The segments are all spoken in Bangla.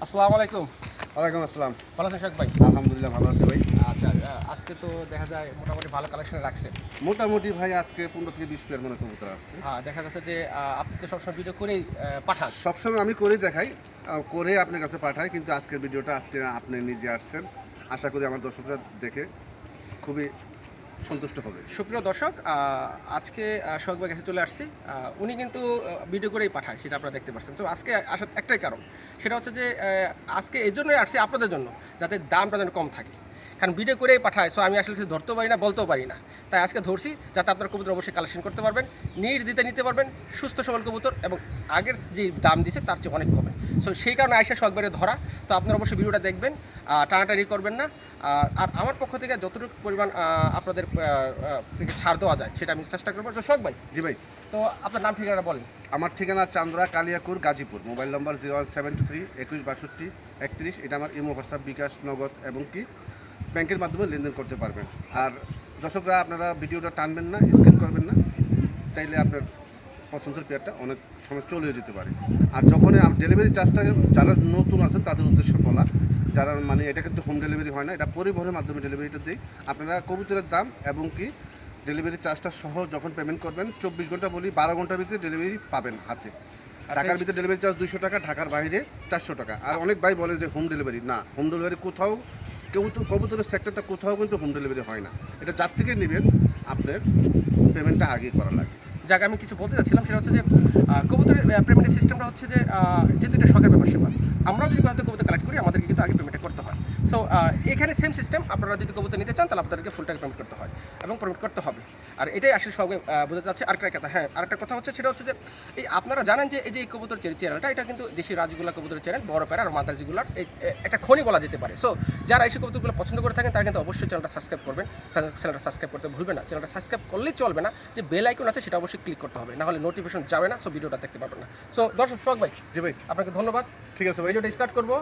আসসালামু আলাইকুম। ওয়ালাইকুম আসসালাম। ভালো আছেন শাক ভাই? আলহামদুলিল্লাহ ভালো আছি ভাই। আচ্ছা, আজকে তো দেখা যায় মোটামুটি ভালো কালেকশন রাখছেন। মোটামুটি ভাই আজকে 15 থেকে 20 পেয়ার মনে কবুতর আসছে। হ্যাঁ, দেখা যাচ্ছে যে আপনি তো সবসময় ভিডিও করেই পাঠান। সবসময় আমি করেই দেখাই, করে আপনার কাছে পাঠাই, কিন্তু আজকের ভিডিওটা আজকে আপনি নিজে আসছেন। আশা করি আমার দর্শকরা দেখে খুবই সন্তুষ্ট হবে। সুপ্রিয় দর্শক, আজকে সোহাগ ভাই কাছে চলে আসছি। উনি কিন্তু ভিডিও করেই পাঠায়, সেটা আপনারা দেখতে পাচ্ছেন। সো আজকে আসার একটাই কারণ, সেটা হচ্ছে যে আজকে এই জন্যই আসছি আপনাদের জন্য, যাতে দামটা যেন কম থাকে। কারণ ভিডিও করেই পাঠায়, সো আমি আসলে কিছু ধরতেও পারি না, বলতেও পারি না। তাই আজকে ধরছি, যাতে আপনার কবুতর অবশ্যই কালেকশন করতে পারবেন, নির্দ্বিধায় নিতে পারবেন, সুস্থ সবল কবুতর, এবং আগের যে দাম দিছে তার চেয়ে অনেক কমে। সো সেই কারণে আইসা সোহাগ ভাইয়ের ধরা। তো আপনারা অবশ্যই ভিডিওটা দেখবেন, টানাটানি করবেন না। আর আমার পক্ষ থেকে যতটুকু পরিমাণ আপনাদের থেকে ছাড় দেওয়া যায় সেটা আমি চেষ্টা করবো। তো সোহাগ ভাই, জি ভাই, তো আপনার নাম ঠিকানা বলেন। আমার ঠিকানা চান্দ্রা, কালিয়াকুর, গাজীপুর। Mobile number 01723 21 62 31। এটা আমার ইমো, হোয়াটসঅ্যাপ, বিকাশ, নগদ এবং কি ব্যাংকের মাধ্যমে লেনদেন করতে পারবেন। আর দর্শকরা, আপনারা ভিডিওটা টানবেন না, স্ক্যান করবেন না, তাইলে আপনার পছন্দের পেয়ারটা অনেক সময় চলেও যেতে পারে। আর যখন ডেলিভারি চার্জটা যারা নতুন আছে তাদের উদ্দেশ্যে বলা, যারা মানে এটা কিন্তু হোম ডেলিভারি হয় না, এটা পরিবহনের মাধ্যমে ডেলিভারিটা দিই। আপনারা কবুতরের দাম এবং কি ডেলিভারি চার্জটা সহ যখন পেমেন্ট করবেন, 24 ঘন্টা বলি 12 ঘন্টার ভিতরে ডেলিভারি পাবেন হাতে। ঢাকার ভিতরে ডেলিভারি চার্জ 200 টাকা, ঢাকার বাইরে 400 টাকা। আর অনেক ভাই বলে যে হোম ডেলিভারি, না, হোম ডেলিভারি কোথাও কেউ তো কবুতরের সেক্টরটা কোথাও কিন্তু হোম ডেলিভারি হয় না। এটা যার থেকে নেবেন আপনার পেমেন্টটা আগে করা লাগে। যাকে আমি কিছু বলতে চাচ্ছিলাম, সেটা হচ্ছে যে কবুতরের পেমেন্টের সিস্টেমটা হচ্ছে যে যেহেতু এটা শখের ব্যাপার সেবা, আমরাও যদি হয়তো কবুতর কালেক্ট করি, আমাদেরকে কিন্তু আগে পেমেন্টটা করতে হয়। সো এখানে সেম সিস্টেম, আপনারা যদি কবুতর নিতে চান তাহলে আপনাদেরকে ফুল টাকা পেমেন্ট করতে হয় এবং পেমেন্ট করতে হবে। আর এটাই আসলে সবাই বোঝাতে চাচ্ছে। আরেকটা কথা, হ্যাঁ, আরেকটা কথা হচ্ছে, সেটা হচ্ছে যে এই আপনারা জানেন যে এই যে এই কবুতর চ্যানেলটা, এটা কিন্তু দেশি রাজগুলা কবুতরের চ্যানেল, বড় প্যারা আর মাদারজিগুলার একটা খনি বলা যেতে পারে। সো যারা এই কবুতরগুলো পছন্দ করে থাকেন তারা কিন্তু অবশ্যই চ্যানেলটা সাবস্ক্রাইব করবেন। চ্যানেলটা সাবস্ক্রাইব করতে ভুলবেন না। চ্যানেলটা সাবস্ক্রাইব করলেই চলবে না, যে বেল আইকন আছে সেটা অবশ্যই ক্লিক করতে হবে, না হলে নোটিফিকেশন যাবে না, সো ভিডিওটা দেখতে পারবেন না। সো দর্শক, সোহাগ ভাই, জি ভাই, আপনাকে ধন্যবাদ। ঠিক আছে ভাই, ভিডিওটা স্টার্ট করবো।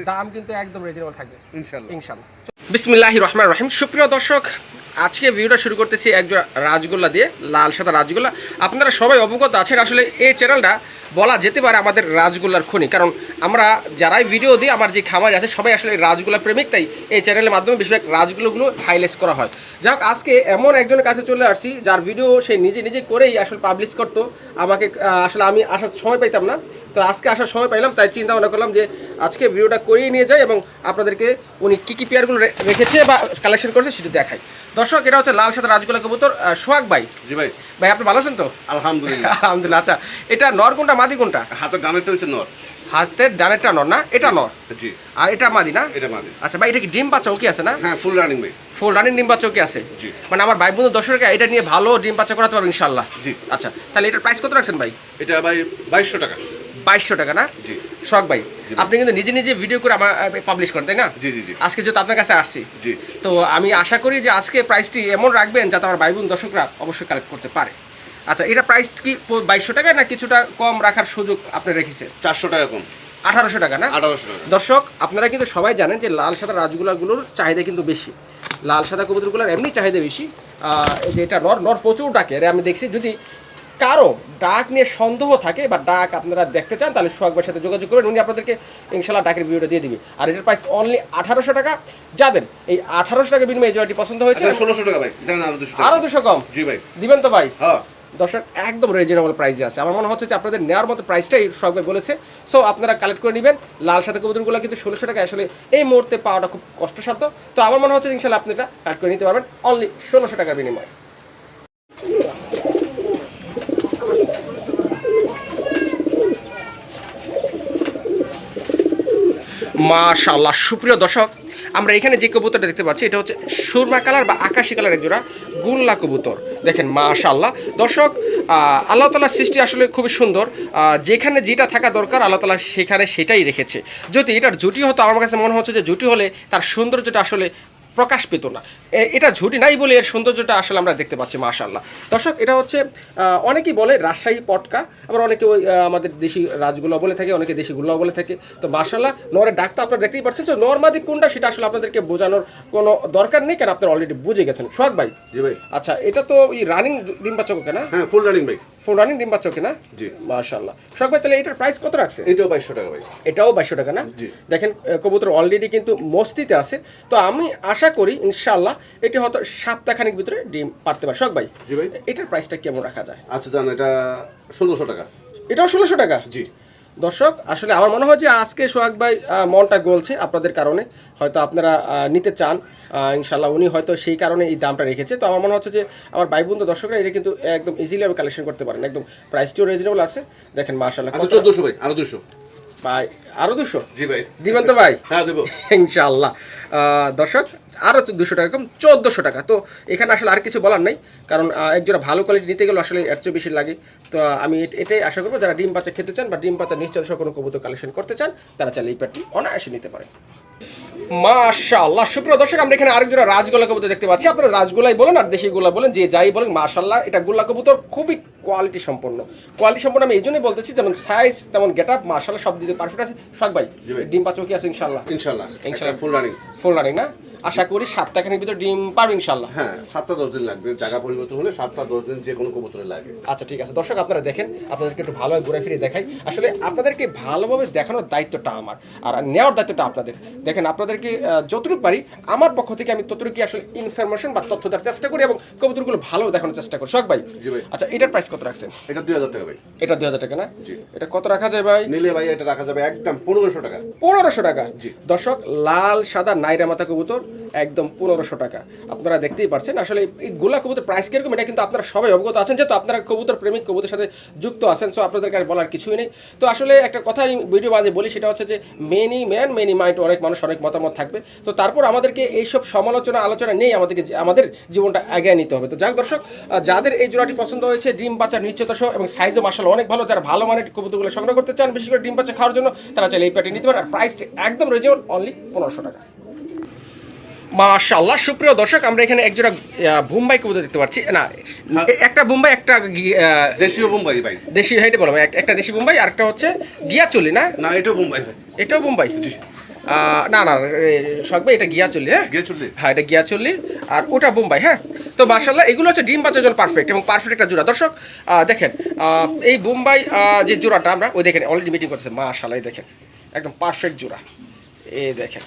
দাম কিন্তু একদম রিজনেবল থাকবে ইনশাল্লাহ। ইনশাল্লাহ। বিসমিল্লাহির রহমানির রহিম। সুপ্রিয় দর্শক, আজকে ভিডিওটা শুরু করতেছি একজন রাজগোল্লা দিয়ে, লাল সাদা রাজগোল্লা। আপনারা সবাই অবগত আছেন, আসলে এই চ্যানেলটা বলা যেতে পারে আমাদের রাজগোল্লার খনি। কারণ আমরা যারাই ভিডিও দিই, আমার যে খামার আছে সবাই আসলে রাজগোল্লা প্রেমিক, তাই এই চ্যানেলের মাধ্যমে বেশিরভাগ রাজগোল্লাগুলো হাইলাইট করা হয়। যাই হোক, আজকে এমন একজনের কাছে চলে আসছি যার ভিডিও সে নিজে নিজে করেই আসলে পাবলিশ করতো। আমাকে আসলে আমি আসার সময় পাইতাম না, তো আজকে আসার সময় পাইলাম, তাই চিন্তা ভাবনা করলাম যে আজকে ভিডিওটা করিয়ে নিয়ে যাই এবং আপনাদেরকে উনি কী কী পেয়ারগুলো রেখেছে বা কালেকশন করেছে সেটা দেখাই। দর্শক, এটা হচ্ছে লাল সাদা রাজগোল্লা কবুতর। সোহাগ ভাই, জি ভাই, ভাই আপনি ভালো আছেন তো? আলহামদুলিল্লাহ। আলহামদুলিল্লাহ। আচ্ছা, এটা নর কোনটা, মাদি কোনটা? হাতের ডানেরটা হচ্ছে নর। হাতের ডানেরটা নর না? এটা নর। জি। আর এটা মাদি না? এটা মাদি। আচ্ছা ভাই, এটা কি ডিম বাচ্চা ওকে আছে না? হ্যাঁ, ফুল রানিং ভাই। ফুল রানিং ডিম বাচ্চা ওকে আছে? জি। মানে আমার ভাই বন্ধু দর্শকরা এটা নিয়ে ভালো ডিম বাচ্চা করাতে পারবেন ইনশাল্লাহ। জি। আচ্ছা, তাহলে এটার প্রাইস কত রাখছেন ভাই? এটা ভাই 2200 টাকা। 2200 টাকা না? জি। সোহাগ ভাই, জি। আপনি কিন্তু নিজে নিজে ভিডিও করে আমার পাবলিশ করেন, তাই না? জি জি জি। আজকে যেহেতু আপনার কাছে আসছি, জি। তো আমি আশা করি যে আজকে প্রাইসটি এমন রাখবেন যাতে আমার ভাই বোন দর্শকরা অবশ্যই কালেক্ট করতে পারে। আচ্ছা, এটা প্রাইস কি 2200 টাকা, না কিছুটা কম রাখার সুযোগ আপনি রেখেছেন? 400 টাকা কম। 1800 টাকা না? 1800 টাকা। দর্শক, আপনারা কিন্তু সবাই জানেন যে লাল সাদা রাজগুলাগুলোর চাহিদা কিন্তু বেশি। লাল সাদা কবুতরগুলোর এমনি চাহিদা বেশি। এই যে এটা নর, নর প্রচুর ডাকে। আরে আমি দেখছি, যদি কারো ডাক নিয়ে সন্দেহ থাকে বা ডাক আপনারা দেখতে চান, তাহলে সোহাগ ভাইয়ের সাথে যোগাযোগ করবেন, উনি আপনাদেরকে ইনশাল্লাহ ডাকের ভিডিওটা দিয়ে দিবে। আর এটার প্রাইস অনলি 1800 টাকা। যাবেন এই 1800 টাকা বিনিময়ে এই জয়টি পছন্দ হয়েছে। 1600 টাকা ভাই। দেন আরো 200 টাকা। আরো 200 কম জি ভাই। দিবেন তো ভাই? হ্যাঁ। দর্শক, একদম রিজনেবল প্রাইসে আছে। আমার মনে হচ্ছে যে আপনাদের নেওয়ার মতো প্রাইসটাই সোহাগ ভাই বলেছে। সো আপনারা কালেক্ট করে নেবেন। লাল সাদা কবুতরগুলো কিন্তু 1600 টাকা আসলে এই মুহূর্তে পাওয়াটা খুব কষ্টসাধ্য। তো আমার মনে হচ্ছে ইনশাল্লাহ আপনি এটা কালেক্ট করে নিতে পারবেন অনলি 1600 টাকার বিনিময়ে। মাশাআল্লাহ। সুপ্রিয় দর্শক, আমরা এখানে যে কবুতরটা দেখতে পাচ্ছি এটা হচ্ছে সুরমা কালার বা আকাশি কালারের জোড়া গুল্লা কবুতর। দেখেন মাশাআল্লাহ। দর্শক, আল্লাহ তাআলার সৃষ্টি আসলে খুবই সুন্দর। যেখানে যেটা থাকা দরকার আল্লাহ তাআলা সেখানে সেটাই রেখেছে। যদি এটার জুটি হতো, আমার কাছে মনে হচ্ছে যে জুটি হলে তার সৌন্দর্যটা আসলে প্রকাশ পেত না। এটা ঝুটি নাই বলে এর সৌন্দর্যটা আসলে আমরা দেখতে পাচ্ছি মাশাআল্লাহ। দর্শক এটা হচ্ছে অনেকেই বলে রাজশাহী পটকা, আবার অনেকে ওই আমাদের দেশি রাজগুলো বলে থাকে, অনেকে দেশি গুলো বলে থাকে। তো মাশাআল্লাহ নরের ডাক তো আপনারা দেখতেই পাচ্ছেন, যে নরমাদি কোনটা সেটা আসলে আপনাদেরকে বোঝানোর কোনো দরকার নেই, কারণ আপনারা অলরেডি বুঝে গেছেন। সোহাগ ভাই, জি ভাই। আচ্ছা এটা তো ওই রানিং ডিম বাচ্চা কেনা? হ্যাঁ, ফুল রানিং ভাই। ফুল রানিং ডিম বাচ্চা কেনা? জি মাশাআল্লাহ। সোহাগ ভাই তাহলে এটার প্রাইস কত রাখছে? এটাও 2200 টাকা ভাই। এটাও 2200 টাকা না? জি। দেখেন কবুতর অলরেডি কিন্তু মস্তিতে আছে। তো আমি আশা করি ইনশাআল্লাহ এটি হয়তো সপ্তাহখানেক ভিতরে ডিম পারতে পারে। সোহাগ ভাই, জি ভাই। এটার প্রাইসটা কেমন রাখা যায়? আচ্ছা জান, এটা 1600 টাকা। এটাও 1600 টাকা? জি। দর্শক আসলে আমার মনে হয় যে আজকে সোহাগ ভাই মনটা গলছে আপনাদের কারণে, হয়তো আপনারা নিতে চান ইনশাল্লাহ, উনি হয়তো সেই কারণে এই দামটা রেখেছে। তো আমার মনে হচ্ছে যে আমার ভাই বন্ধু দর্শকরা এটা কিন্তু একদম ইজিলি আমি কালেকশন করতে পারেন, একদম প্রাইসটিও রিজনেবল আছে। দেখেন মাশাআল্লাহ। আচ্ছা 1400 ভাই, আরো 200 ভাই, আরো 200? জি ভাই। দিবেন তো ভাই? হ্যাঁ দেবো ইনশাআল্লাহ। দর্শক আরও 200 টাকা কম, 1400 টাকা। তো এখানে আসলে আর কিছু বলার নেই, কারণ একজোড়া ভালো কোয়ালিটি নিতে গেলে আসলে এর চেয়ে বেশি লাগে। তো আমি এটাই আশা করবো যারা ডিম বাচ্চা খেতে চান বা ডিম বাচ্চা নিশ্চয় কোনো কবুতর কালেকশন করতে চান, তারা চাইলে এই প্যাটটি অনায়াসে নিতে পারে। মাশাআল্লাহ। সুপ্রিয় দর্শক, আমরা এখানে আরেক জোড়া রাজগোলা কবুতর দেখতে পাচ্ছি। আপনারা রাজগোলাই বলেন আর দেশি গোলা বলেন, যে যাই বলেন মাশাআল্লাহ এটা গোলা কবুতর খুবই কোয়ালিটি সম্পন্ন। আমি এই জন্যই বলতেছি, যেমন সাইজ তেমন গেট আপ মাশাআল্লাহ সব দিতে পারফেক্ট আছে। সোহাগ ভাই, ডিম বাচ্চা কি আছে ইনশাআল্লাহ? ইনশাআল্লাহ ইনশাআল্লাহ ফুল রানিং। ফুল রানিং না? আশা করি সপ্তাহখানেক ভিতরে ডিম পারবে ইনশাআল্লাহ। হ্যাঁ, 7-10 দিন লাগবে, জায়গা পরিবর্তন হলে 7-10 দিন যে কোনো কবুতরে লাগে। আচ্ছা ঠিক আছে দর্শক, আপনারা দেখেন, আপনাদেরকে একটু ভালোভাবে ঘুরে ফিরে দেখাই। আসলে আপনাদেরকে ভালোভাবে দেখানোর দায়িত্বটা আমার, আর নেওয়ার দায়িত্বটা আপনাদের। দেখেন আপনাদেরকে যতটুকু পারি আমার পক্ষ থেকে আমি ততটুকু আসলে ইনফরমেশন বা তথ্য দেওয়ার চেষ্টা করি এবং কবুতরগুলো ভালো দেখানোর চেষ্টা করি। সোহাগ ভাই, জি ভাই। আচ্ছা এটার প্রাইস কত রাখছেন? এটা 2000 টাকা ভাই। এটা 2000 টাকা না? জি। এটা কত রাখা যায় ভাই? নিলে ভাই এটা রাখা যাবে একদম 1500 টাকা। 1500 টাকা? জি। দর্শক লাল সাদা নাইরা মাথা কবুতর একদম 1500 টাকা। আপনারা দেখতেই পাচ্ছেন আসলে এই গোলা কবুতর প্রাইস কিরকম এটা কিন্তু আপনারা সবাই অবগত আছেন, যেহেতু আপনারা কবুতর প্রেমিক, কবুতরের সাথে যুক্ত আছেন। সো আপনাদেরকে আর বলার কিছুই নেই। তো আসলে একটা কথা ভিডিও মাঝে বলি, সেটা হচ্ছে যে মেনি ম্যান মেনি মাইন্ড, অনেক মানুষ অনেক মতামত থাকবে। তো তারপর আমাদেরকে এইসব সমালোচনা আলোচনা নেই, আমাদেরকে আমাদের জীবনটা এগিয়ে নিতে হবে। তো যাক দর্শক, যাদের এই জোড়াটি পছন্দ হয়েছে, ডিম বাচ্চার নিশ্চয়তা সহ এবং সাইজও মাশাআল্লাহ অনেক ভালো, যারা ভালো মানের কবুতরগুলো সংগ্রহ করতে চান বিশেষ করে ডিম বাচ্চা খাওয়ার জন্য, তারা চাইলে এই প্যাটি নিতে পারেন। আর প্রাইসটি একদম রিজনেবল, অনলি 1500 টাকা। মাশাআল্লাহ। সুপ্রিয় দর্শক, আমরা এখানে একজোড়া বোম্বাই কবুতর দেখতে পাচ্ছি। না, একটা বোম্বাই, একটা দেশীয় বোম্বাই ভাই। দেশি হাইটে বললাম, একটা দেশি বোম্বাই আর একটা হচ্ছে গিয়া চলি না? না, এটাও বোম্বাই ভাই। এটাও বোম্বাই? না না সোহাগ ভাই, এটা গিয়া চলি। হ্যাঁ গিয়াচল্লি। হ্যাঁ, এটা গিয়া চলি আর ওটা বোম্বাই। হ্যাঁ, তো মাশাআল্লাহ এগুলো হচ্ছে ডিম বাচ্চার জন্য পারফেক্ট এবং পারফেক্ট একটা জোড়া। দর্শক দেখেন এই বোম্বাই যে জোড়াটা আমরা ওই দেখেন অলরেডি মিটিং করতেছে মাশাআল্লাহ, দেখেন একদম পারফেক্ট জোড়া। এই দেখেন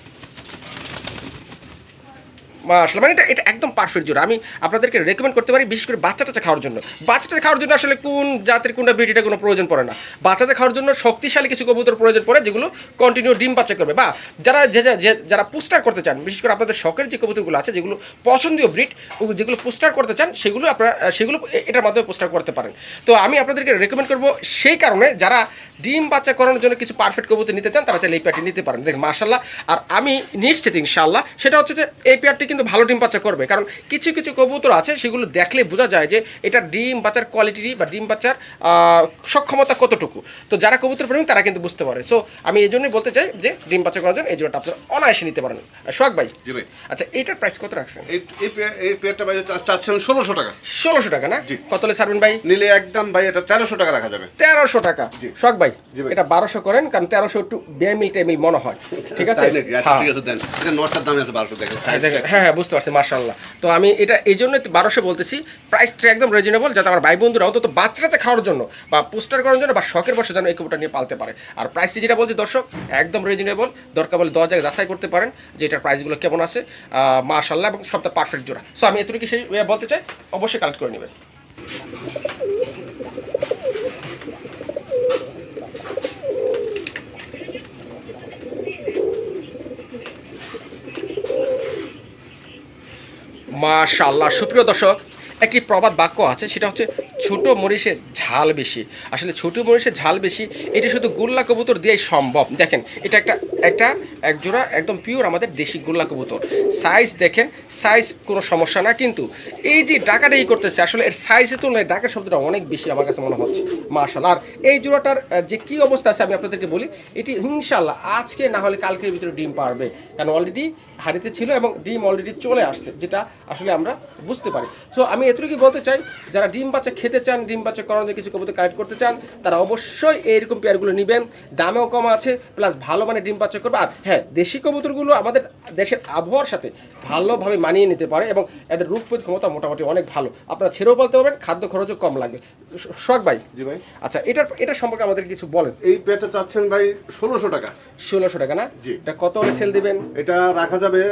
মাশাআল্লাহ, মানে এটা একদম পারফেক্ট জোড়া। আমি আপনাদেরকে রেকমেন্ড করতে পারি বিশেষ করে বাচ্চাটা খাওয়ার জন্য। বাচ্চাটা খাওয়ার জন্য আসলে কোন জাতের কোনটা ব্রিড এটা কোনো প্রয়োজন পড়ে না। বাচ্চাটা খাওয়ার জন্য শক্তিশালী কিছু কবুতর প্রয়োজন পড়ে, যেগুলো কন্টিনিউ ডিম বাচ্চা করবে, বা যারা যারা পুস্টার করতে চান, বিশেষ করে আপনাদের শখের যে কবুতরগুলো আছে, যেগুলো পছন্দীয় ব্রিড, যেগুলো পুস্টার করতে চান, সেগুলো আপনারা এটার মাধ্যমে পুস্টার করতে পারেন। তো আমি আপনাদেরকে রেকমেন্ড করবো সেই কারণে, যারা ডিম বাচ্চা করানোর জন্য কিছু পারফেক্ট কবুতর নিতে চান, তারা চাইলে এই পেয়ারটি নিতে পারেন। দেখেন মাশাআল্লাহ, আর আমি নিশ্চিত ইনশাআল্লাহ সেটা হচ্ছে যে এই পেয়ারটি কিন্তু ভালো ডিম বাচ্চা করবে, কারণ কিছু কিছু কবুতর আছে সেগুলো দেখলে বোঝা যায় যে এটা ডিম বাচ্চার কোয়ালিটি বা ডিম বাচ্চার সক্ষমতা কতটুকু। তো যারা কবুতর প্রেমী তারা কিন্তু বুঝতে পারে। সো আমি এই জন্যই বলতে চাই যে ডিম বাচ্চা করার জন্য এই জোড়াটা আপনারা অনায়াসে নিতে পারেন। সোহাগ ভাই, জি ভাই। আচ্ছা এইটার প্রাইস কত রাখছেন? এই পেয়ারটা ভাই চাচ্ছিলাম 1600 টাকা। 1600 টাকা না? জি। কত হলে ছাড়বেন ভাই? নিলে একদম ভাই এটা 1300 টাকা রাখা যাবে। 1300 টাকা? জি। সোহাগ ভাই, জি ভাই। এটা 1200 করেন, কারণ 1300 একটু বেমিল টেমিল মনে হয়। ঠিক আছে? তাই নাকি? আচ্ছা হ্যাঁ। ঠিক আছে দেন। এটা নটার দাম আছে 1200 দেখেন। হ্যাঁ হ্যাঁ, বুঝতে পারছি মাশাআল্লাহ। তো আমি এটা এই জন্য 1200 বলতেছি, প্রাইসটা একদম রিজনেবল, যাতে আমার ভাই বন্ধুরা অন্তত বাচ্চাটা খাওয়ার জন্য বা পোস্টার করার জন্য বা শখের বসে যেন এই কবুতরটা নিয়ে পালতে পারে। আর প্রাইসটি যেটা বলছি দর্শক একদম রিজনেবল, দরকার বলে 10 জায়গায় যাচাই করতে পারেন যে এটার প্রাইসগুলো কেমন আছে। মাশাআল্লাহ, এবং সবটা পারফেক্ট জোড়া। সো আমি এতটুকু সেই বলতে চাই, অবশ্যই কালেক্ট করে নেবেন। মাশাআল্লাহ। সুপ্রিয় দর্শক, একটি প্রবাদ বাক্য আছে, সেটা হচ্ছে ছোট মরিচে ঝাল বেশি। আসলে ছোট মরিচে ঝাল বেশি এটি শুধু গোল্লা কবুতর দিয়েই সম্ভব। দেখেন এটা এক জোড়া একদম পিওর আমাদের দেশি গোল্লা কবুতর। সাইজ দেখেন, সাইজ কোনো সমস্যা না, কিন্তু এই যে ডাকাটাই করতেছে আসলে এর সাইজের তুলনায় ডাকার শব্দটা অনেক বেশি আমার কাছে মনে হচ্ছে মাশাআল্লাহ। আর এই জোড়াটার যে কী অবস্থা আছে আমি আপনাদেরকে বলি, এটি ইনশাআল্লাহ আজকে না হলে কালকের ভিতরে ডিম পারবে, কারণ অলরেডি হাঁড়িতে ছিল এবং ডিম অলরেডি চলে আসছে, যেটা আসলে আমরা বুঝতে পারি। সো আমি এতটুকুই বলতে চাই, যারা ডিম বাচ্চা খেতে চান, ডিম বাচ্চা করানোর কিছু কবুতর কালেক্ট করতে চান, তারা অবশ্যই এইরকম পেয়ারগুলো নেবেন। দামেও কম আছে, প্লাস ভালো মানে ডিম বাচ্চা করবে। আর হ্যাঁ, দেশি কবুতরগুলো আমাদের দেশের আবহাওয়ার সাথে ভালোভাবে মানিয়ে নিতে পারে এবং এদের রোগ প্রতিরোধ ক্ষমতা মোটামুটি অনেক ভালো। আপনারা ছেড়েও বলতে পারবেন, খাদ্য খরচও কম লাগবে। শখ ভাই। জি ভাই। আচ্ছা, এটা সম্পর্কে আমাদের কিছু বলেন। এই পেয়ারটা চাচ্ছেন ভাই 1600 টাকা। 1600 টাকা না? জি। এটা কত হলে সেল দিবেন? এটা রাখা যাবে,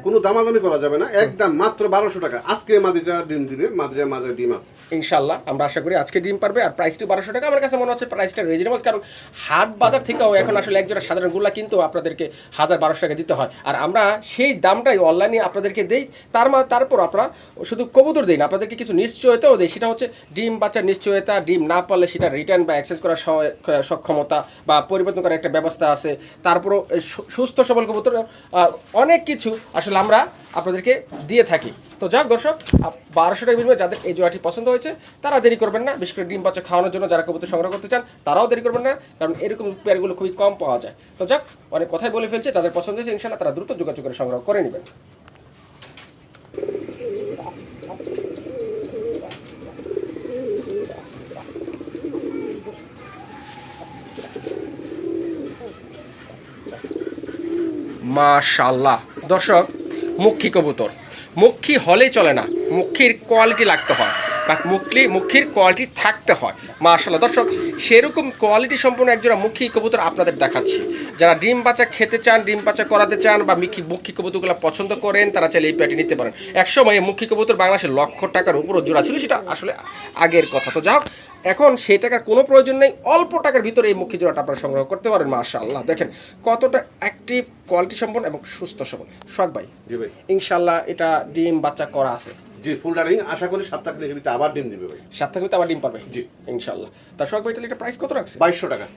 কোনো দামাদামি করা যাবে না, একদম মাত্র 1200 টাকা। আজকে মাদিটা ডিম দিবে, মাদিরা মাঝে ডিম আছে ইনশাল্লাহ আমরা আশা করি আজকে ডিম পারবে। আর প্রাইসটি 1200 টাকা আমার কাছে মনে হচ্ছে প্রাইসটা রিজনেবল, কারণ হাট বাজার থেকেও এখন আসলে একজোড়া সাধারণ গুলা কিন্তু আপনাদেরকে 1000-1200 টাকা দিতে হয়, আর আমরা সেই দামটাই অনলাইনে আপনাদেরকে দেই। তারপর আপনারা শুধু কবুতর দিন, আপনাদেরকে কিছু নিশ্চয়তাও দেয়, সেটা হচ্ছে ডিম বাচ্চার নিশ্চয়তা, ডিম না পারলে সেটা রিটার্ন বা এক্সচেঞ্জ করার সক্ষমতা বা পরিবর্তন করার একটা ব্যবস্থা আছে। তারপরও সুস্থ সবল কবুতর অনেক কিছু আসলে আমরা আপনাদেরকে দিয়ে থাকি। তো যাক দর্শক, 1200 টাকা বিনিময়ে যাদের এই জোড়াটি পছন্দ হয়েছে তারা দেরি করবেন না, বিশেষ করে ডিম বাচ্চা খাওয়ানোর জন্য যারা কবুতর সংগ্রহ করতে চান তারাও দেরি করবেন না, কারণ এরকম পেয়ারগুলো খুবই কম পাওয়া যায়। তো যাক, অনেক কথাই বলে ফেলছে, তাদের পছন্দ হয়েছে ইনশাল্লাহ তারা দ্রুত যোগাযোগ করে সংগ্রহ করে নেবেন। মাশাআল্লাহ দর্শক, মুখী কবুতর, মুখী হলেই চলে না, মুখীর কোয়ালিটি লাগতে হয় বা মুখীর কোয়ালিটি থাকতে হয়। মাশাআল্লাহ দর্শক, সেরকম কোয়ালিটি সম্পন্ন একজোড়া মুখী কবুতর আপনাদের দেখাচ্ছি। যারা ডিম বাচ্চা খেতে চান, ডিম বাচ্চা করাতে চান বা মুখী কবুতরগুলো পছন্দ করেন, তারা চাইলে এই পেয়ারটি নিতে পারেন। একসময় মুখী কবুতর বাংলাদেশের লক্ষ টাকার উপরও জোড়া ছিল, সেটা আসলে আগের কথা। তো যাই হোক, এখন সেই টাকার কোনো প্রয়োজন নেই, অল্প টাকার ভিতরে এই মুখী জোড়াটা আপনারা সংগ্রহ করতে পারেন। মাশাআল্লাহ দেখেন কতটা অ্যাক্টিভ, কোয়ালিটি সম্পন্ন এবং সুস্থ সবল। শখ ভাই। জি ভাই। ইনশাআল্লাহ এটা ডিম বাচ্চা করা আছে। জি, ফুল রানিং, আশা করি সপ্তাহ খানেক আবার ডিম দিবে ভাই। সপ্তাহে আবার ডিম পাবে জি ইনশাআল্লাহ। তা শখ ভাই, তাহলে এটা প্রাইস কত রাখছে? 2200 টাকা।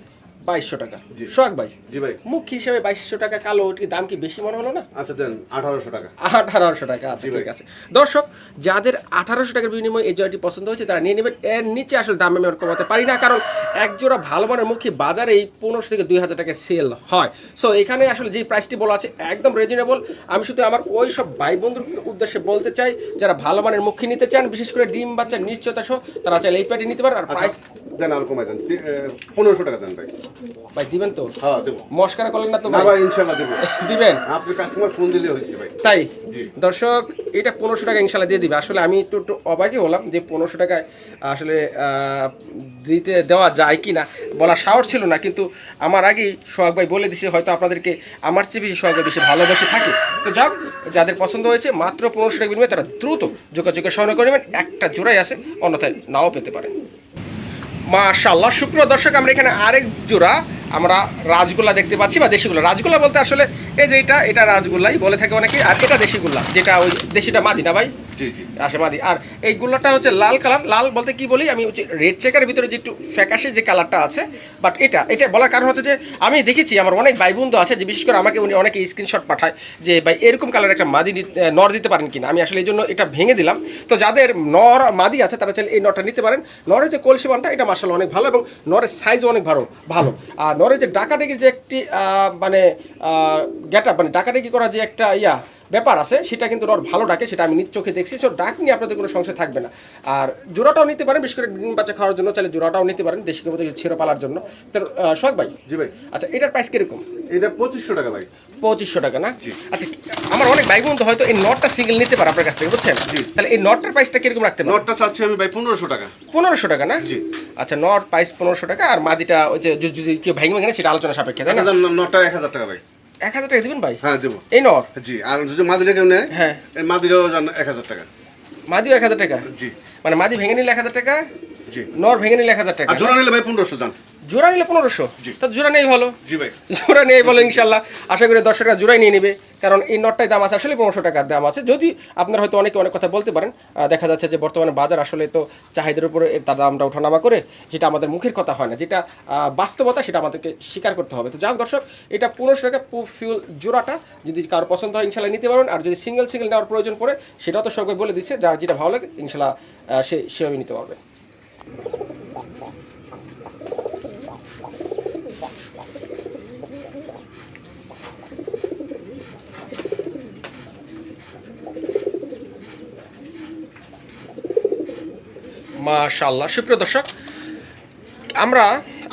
2200 টাকা। জি। শখ ভাই। জি ভাই। মুখ হিসেবে 2200 টাকা, কালো ওটির দাম কি বেশি মনে হলো না? আচ্ছা দেন 1800 টাকা। 1800 টাকা। আচ্ছা ঠিক আছে দর্শক, যাদের 1800 টাকার বিনিময়ে এই জয়টি পছন্দ হয়েছে তারা নিয়ে নেবেন। এর নিচে আসলে দাম আমি আর কমাতে পারি না, কারণ এক জোড়া ভালো মানের মুখী বাজারেই 1500 থেকে 2000 টাকা সেল হয়। সো এখানে আসলে যে প্রাইসটি বলা আছে একদম রিজনেবল। আমি শুধু আমার ওই সব ভাই বন্ধুর উদ্দেশ্যে বলতে চাই, যারা ভালো মানের মুখী নিতে চান, বিশেষ করে ডিম বাচ্চার নিশ্চয়তা সহ, তারা চাইলে এই প্যাটি নিতে পারেন। আর প্রাইস দেন আর কমাই দেন, 1500 টাকা দেন ভাই। ভাই দিবেন তো? হ্যাঁ দেব। মস্কারা করলেন না তো না ভাই? ভাই, ইনশাআল্লাহ দেব। দিবেন? আপনি কাস্টমার ফোন দিলে হইছে ভাই। তাই জি। দর্শক, এটা 1500 টাকা ইনশাল্লাহ দিয়ে দিবে। আসলে আমি একটু অবাকই হলাম যে 1500 টাকায় আসলে দেওয়া যায় কি না, বলা সাহস ছিল না, কিন্তু আমার আগেই সোহাগ ভাই বলে দিছে, হয়তো আপনাদেরকে আমার চেয়ে বেশি সোহাগ ভাই বেশি ভালোবেসে থাকে। তো যাক, যাদের পছন্দ হয়েছে মাত্র 1500 টাকা বিনিময়ে তারা দ্রুত যোগাযোগের সংগ্রহ করে নেবেন। একটা জোড়াই আছে, অন্যথায় নাও পেতে পারেন। মাশাআল্লাহ সুপ্রিয় দর্শক, আমরা এখানে আরেক জোড়া আমরা রাজগোল্লা দেখতে পাচ্ছি, বা দেশিগোল্লা। রাজগোল্লা বলতে আসলে এই যে এটা রাজগোল্লাই বলে থাকে অনেকে, আর এটা দেশিগোল্লা, যেটা ওই দেশিটা মাদি না ভাই? জি জি আসে মাদি। আর এই গোল্লাটা হচ্ছে লাল কালার। লাল বলতে কি বলি, আমি হচ্ছে রেড চেকারের ভিতরে যে একটু ফ্যাকাশে যে কালারটা আছে, বাট এটা বলার কারণ হচ্ছে যে আমি দেখেছি আমার অনেক ভাই বন্ধু আছে যে বিশেষ করে আমাকে উনি অনেকে স্ক্রিনশট পাঠায় যে ভাই এরকম কালার একটা মাদি নর দিতে পারেন কিনা। আমি আসলে এই জন্য এটা ভেঙে দিলাম। তো যাদের নর মাদি আছে তারা চাইলে এই নরটা নিতে পারেন। নরের যে কলসি বানটা, এটা মাশাআল্লাহ অনেক ভালো এবং নরের সাইজও অনেক ভালো। আর নরের যে ডাকাডাকির যে একটি মানে গেটআপ, মানে ডাকাডাকি করা যে একটা ব্যাপার আছে, সেটা কিন্তু নর ভালো ডাকে, সেটা আমি নিজ চোখে দেখছি। সো ডাক নিয়ে আপনাদের কোনো সংশয় থাকবে না। আর জোড়াটাও নিতে পারেন, বিশেষ করে ডিম বাচ্চা খাওয়ার জন্য চাইলে জোড়াটাও নিতে পারেন, দেশি কবুতর ছেড়ে পালার জন্য। তো শখ ভাই। জি ভাই। আচ্ছা, এটার প্রাইস কিরকম? এটা 2500 টাকা ভাই। 2500 টাকা না? জি। আচ্ছা, আমার অনেক ভাই বন্ধু হয়তো এই নটটা সিঙ্গেল নিতে পারে আপনার কাছ থেকে, বুঝছেন? জি। তাহলে এই নটটার প্রাইসটা কিরকম রাখতে পারেন? নটটা চাচ্ছি আমি ভাই 1500 টাকা। 1500 টাকা না? জি। আচ্ছা, নট প্রাইস 1500 টাকা, আর মাদিটা ওই যে যদি কেউ ভাঙবে কিনা সেটা আলোচনা সাপেক্ষে, তাই না? আচ্ছা, নটটা 1000 টাকা ভাই। 1000 টাকা দিবেন ভাই? হ্যাঁ দেবো। এই নট? জি। আর যদি মাদিরা কেউ নেয়, হ্যাঁ, এই মাদিরাও 1000 টাকা। মাদিও 1000 টাকা? জি। মানে মাদি ভেঙে নিলে 1000 টাকা, জি। নর ভেঙে নিলে 1000 টাকা। আর জোড়া নিলে ভাই 1500 জান। জোড়া নিলে 1500? জি। তো জোড়া নেই ভালো। জি ভাই। জোড়া নেই ভালো ইনশাল্লাহ। আশা করি দর্শকরা জোড়াই নিয়ে নেবে, কারণ এই নটটাই দাম আছে আসলে 1500 টাকার দাম আছে। যদি আপনারা হয়তো অনেকে অনেক কথা বলতে পারেন, দেখা যাচ্ছে যে বর্তমানে বাজার আসলে তো চাহিদার উপরে তার দামটা ওঠানামা করে, যেটা আমাদের মুখের কথা হয় না, যেটা বাস্তবতা, সেটা আমাদেরকে স্বীকার করতে হবে। তো যাক দর্শক, এটা 1500 টাকা ফিউল জোড়াটা যদি কারো পছন্দ হয় ইনশাল্লাহ নিতে পারবেন। আর যদি সিঙ্গেল নেওয়ার প্রয়োজন পড়ে, সেটাও তো সবাই বলে দিচ্ছে, যার যেটা ভালো লাগে ইনশাল্লাহ সেভাবে নিতে পারবে। মাশাআল্লাহ। সুপ্রিয় দর্শক, আমরা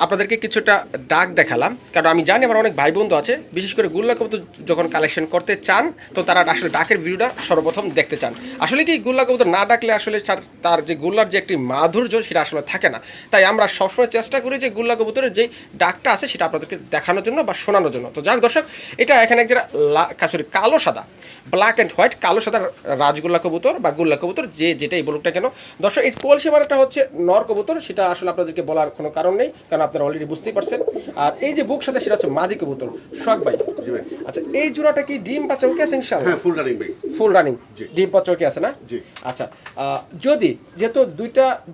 আপনাদেরকে কিছুটা ডাক দেখালাম, কারণ আমি জানি আমার অনেক ভাই বন্ধু আছে, বিশেষ করে গুল্লা কবুতর যখন কালেকশন করতে চান তো তারা আসলে ডাকের ভিডিওটা সর্বপ্রথম দেখতে চান। আসলে কি গুল্লা কবুতর না ডাকলে আসলে তার যে গুল্লার যে একটি মাধুর্য সেটা আসলে থাকে না। তাই আমরা সবসময় চেষ্টা করি যে গুল্লা কবুতরের যে ডাকটা আছে সেটা আপনাদেরকে দেখানোর জন্য বা শোনানোর জন্য। তো যাক দর্শক, এটা এখানে এক যারা কালো সাদা, ব্ল্যাক অ্যান্ড হোয়াইট, কালো সাদা রাজগোল্লা কবুতর বা গুল্লা কবুতর যেটাই বলুক না কেন। দর্শক, এই কলসি মারাটা হচ্ছে নর কবুতর, সেটা আসলে আপনাদেরকে বলার কোনো কারণ নেই, কারণ আপনারা অলরেডি বুঝতেই পারছেন। আর এই যে বুক সাথে সেটা হচ্ছে মাদি কবুতর। শখ ভাই, জি ভাই। আচ্ছা, এই জোড়াটা কি ডিম বাচ্চা ওকে আছে ইনশাআল্লাহ? হ্যাঁ, ফুল রানিং ভাই। ফুল রানিং, ডিম বাচ্চা ওকে আছে না? জি। আচ্ছা, যদি যেহেতু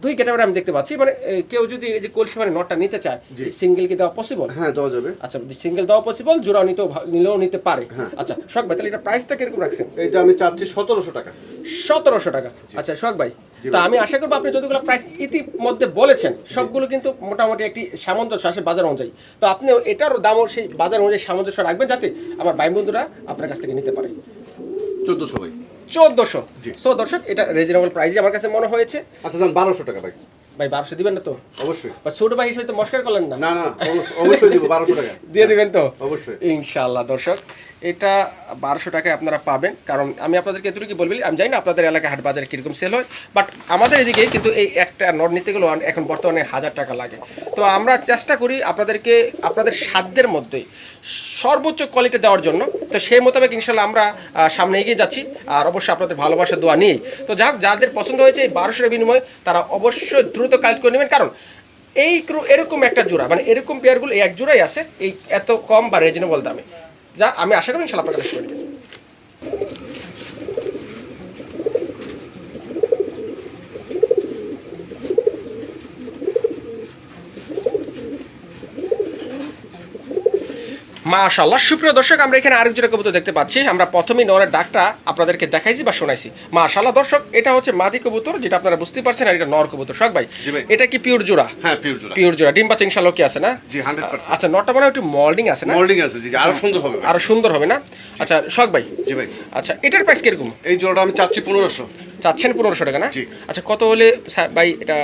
দুই ক্যাটাগরি আমি দেখতে পাচ্ছি, মানে কেউ যদি এই যে কলসি মানে নটটা নিতে চায়, সিঙ্গেল কি দেওয়া পসিবল? হ্যাঁ, দেওয়া যাবে। আচ্ছা, সিঙ্গেল দেওয়া পসিবল, জোড়াও নিলেও নিতে পারে। আচ্ছা শখ ভাই, তাহলে এটা প্রাইসটা কিরকম রাখছেন? এটা আমি চাচ্ছি 1700 টাকা। 1700 টাকা। আচ্ছা শখ ভাই, তো আমি আশা করবো আপনি যতগুলো প্রাইস ইতিমধ্যে বলেছেন সবগুলো কিন্তু মোটামুটি একটি সামঞ্জস্য আসে বাজার অনুযায়ী। তো আপনি এটার দামও সেই বাজার অনুযায়ী সামঞ্জস্য রাখবেন, যাতে আমার ভাই বন্ধুরা আপনার কাছ থেকে নিতে পারে। 1400 ভাই। 1400। সো দর্শক, এটা রিজনেবল প্রাইসই আমার কাছে মনে হয়েছে। আচ্ছা, যান 1200 টাকা ভাই। ভাই 1200 দিবেন না তো? অবশ্যই। বা ছোট ভাই হিসেবে তো মস্কার করলেন না? না না, অবশ্যই দিব 1200 টাকা। দিয়ে দিবেন তো? অবশ্যই ইনশাআল্লাহ। দর্শক, এটা 1200 টাকায় আপনারা পাবেন। কারণ আমি আপনাদেরকে এতটুকু কি বলবি, আমি জানি না আপনাদের এলাকায় হাট বাজারে কীরকম সেল হয়, বাট আমাদের এদিকে কিন্তু এই একটা নট নিতে গেলেও এখন বর্তমানে 1000 টাকা লাগে। তো আমরা চেষ্টা করি আপনাদেরকে আপনাদের সাধ্যের মধ্যে সর্বোচ্চ কোয়ালিটি দেওয়ার জন্য। তো সেই মোতাবেক ইনশাআল্লাহ আমরা সামনে এগিয়ে যাচ্ছি, আর অবশ্যই আপনাদের ভালোবাসা দোয়া নিয়েই। তো যাদের পছন্দ হয়েছে এই 1200 বিনিময়ে তারা অবশ্যই দ্রুত কালেক্ট করে নেবেন, কারণ এরকম একটা জোড়া, মানে এরকম পেয়ারগুলো এই এক জোড়াই আছে এই এত কম বা রিজনেবল দামে, যা আমি আশা করি ইনশাআল্লাহ আপনার কাছে করে মাশাআল্লাহ। সুপ্রিয় দর্শক, আমরা এখানে আরেক জোড়া কবুতর দেখতে পাচ্ছি। আমরা প্রথমেই নরের ডাকটা আপনাদেরকে দেখাইছি বা শোনাইছি। মাশাআল্লাহ দর্শক, এটা হচ্ছে মাদি কবুতর, যেটা আপনারা বুঝতেই পারছেন, আর এটা নর কবুতর। শখ ভাই, এটা কি পিওর জোড়া? হ্যাঁ, পিওর জোড়া। পিওর জোড়া, ডিম বাচ্চা ইনশাআল্লাহ কি আছে না? জি, 100%। আচ্ছা, নরটা মানে একটু মোল্ডিং আছে না? মোল্ডিং আছে, জি, আরো সুন্দর হবে। আরো সুন্দর হবে না? আচ্ছা শখ ভাই। জি ভাই। আচ্ছা, এটার প্রাইস কিরকম? এই জোড়াটা আমি চাচ্ছি 1500। চাচ্ছেন 1500 টাকা না? জি। আচ্ছা, কত হলে ভাই এটা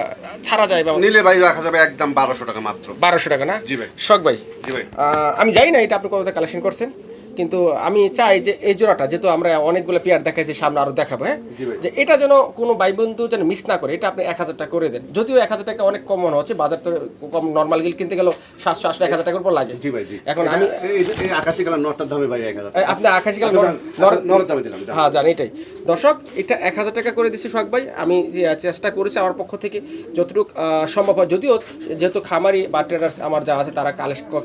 ছাড়া যায়? বা নিলে ভাই রাখা যাবে একদম 1200 টাকা মাত্র। 1200 টাকা না? জি ভাই। শখ ভাই, জি ভাই। আমি জানি না এটা আপনি কতটা কালেকশন করছেন, কিন্তু আমি চাই যে এই জোড়াটা, যেহেতু আমরা অনেকগুলো পেয়ার দেখাইছি, সামনে আরো দেখাবো, হ্যাঁ, যে এটা যেন কোনো ভাই বন্ধু যেন মিস না করে, এটা আপনি 1000 টাকা করে দেন। যদিও 1000 টাকা অনেক কম মনে হচ্ছে, বাজার তো কম, নর্মাল গিল কিনতে গেলেও 700 800 1000 টাকার উপর লাগে। জি ভাই, জি। এখন আমি এই আকাশী কালার নটটার দামে ভাই 1000 টাকা। আপনি আকাশী কালার নরের দামে দিলাম। হ্যাঁ জানি, এটাই দর্শক, এটা 1000 টাকা করে দিচ্ছি শখ ভাই। আমি যে চেষ্টা করেছি আমার পক্ষ থেকে যতটুকু সম্ভব হয়, যদিও যেহেতু খামারি বা ট্রেডার্স আমার যা আছে তারা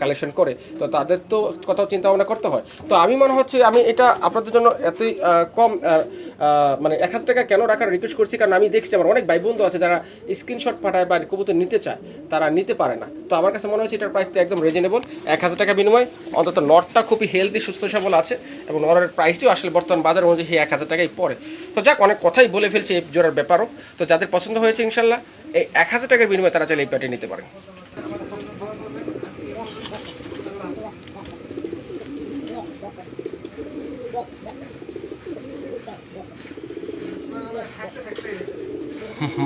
কালেকশন করে, তো তাদের তো কথাও চিন্তা ভাবনা করতে হয়। তো আমি মনে হচ্ছে আমি এটা আপনাদের জন্য এতই কম, মানে 1000 টাকা কেন রাখার রিকোয়েস্ট করছি, কারণ আমি দেখছি আমার অনেক ভাই বন্ধু আছে যারা স্ক্রিনশট পাঠায় বা কবুতর নিতে চায়, তারা নিতে পারে না। তো আমার কাছে মনে হচ্ছে এটার প্রাইসটা একদম রিজনেবল। 1000 টাকা বিনিময় অন্তত নটটা খুবই হেলদি, সুস্থ সবল আছে, এবং নরের প্রাইসটিও আসলে বর্তমান বাজার অনুযায়ী সেই 1000 টাকাই পড়ে। তো যাক, অনেক কথাই বলে ফেলছে এই জোড়ার ব্যাপারও। তো যাদের পছন্দ হয়েছে ইনশাল্লাহ এই 1000 টাকার বিনিময়ে তারা চাইলে এই প্যাটে নিতে পারেন।